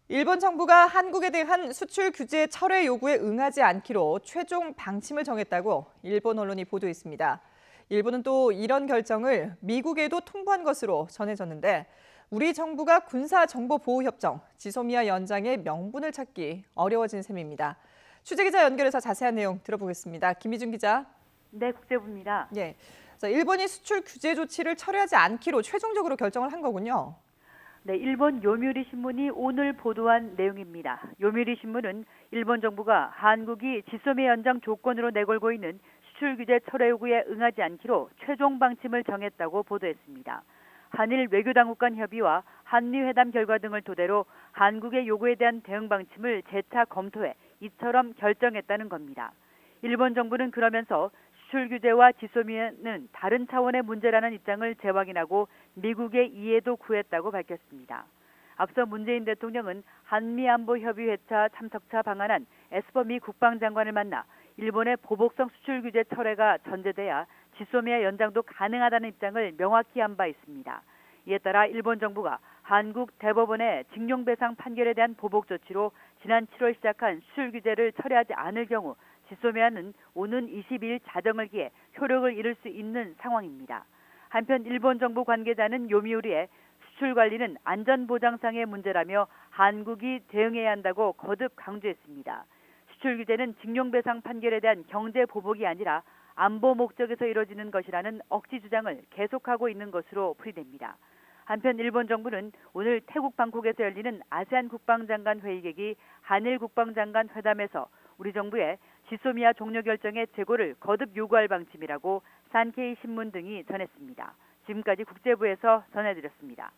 일본 정부가 한국에 대한 수출 규제 철회 요구에 응하지 않기로 최종 방침을 정했다고 일본 언론이 보도했습니다. 일본은 또 이런 결정을 미국에도 통보한 것으로 전해졌는데 우리 정부가 군사정보보호협정 지소미아 연장의 명분을 찾기 어려워진 셈입니다. 취재기자 연결해서 자세한 내용 들어보겠습니다. 김희준 기자. 네, 국제부입니다. 예. 자, 일본이 수출 규제 조치를 철회하지 않기로 최종적으로 결정을 한 거군요. 네, 일본 요미우리 신문이 오늘 보도한 내용입니다. 요미우리 신문은 일본 정부가 한국이 지소미아 연장 조건으로 내걸고 있는 수출 규제 철회 요구에 응하지 않기로 최종 방침을 정했다고 보도했습니다. 한일 외교당국 간 협의와 한미회담 결과 등을 토대로 한국의 요구에 대한 대응 방침을 재차 검토해 이처럼 결정했다는 겁니다. 일본 정부는 그러면서 수출 규제와 지소미아는 다른 차원의 문제라는 입장을 재확인하고 미국의 이해도 구했다고 밝혔습니다. 앞서 문재인 대통령은 한미안보협의 회차 참석차 방한한 에스퍼 미 국방장관을 만나 일본의 보복성 수출 규제 철회가 전제돼야 지소미아 연장도 가능하다는 입장을 명확히 한 바 있습니다. 이에 따라 일본 정부가 한국 대법원의 징용배상 판결에 대한 보복 조치로 지난 7월 시작한 수출 규제를 철회하지 않을 경우 지소미아는 오는 22일 자정을 기해 효력을 잃을 수 있는 상황입니다. 한편 일본 정부 관계자는 요미우리에 수출 관리는 안전보장상의 문제라며 한국이 대응해야 한다고 거듭 강조했습니다. 수출 규제는 징용배상 판결에 대한 경제 보복이 아니라 안보 목적에서 이뤄지는 것이라는 억지 주장을 계속하고 있는 것으로 풀이됩니다. 한편 일본 정부는 오늘 태국 방콕에서 열리는 아세안 국방장관 회의객이 한일 국방장관 회담에서 우리 정부의 지소미아 종료 결정의 재고를 거듭 요구할 방침이라고 산케이 신문 등이 전했습니다. 지금까지 국제부에서 전해드렸습니다.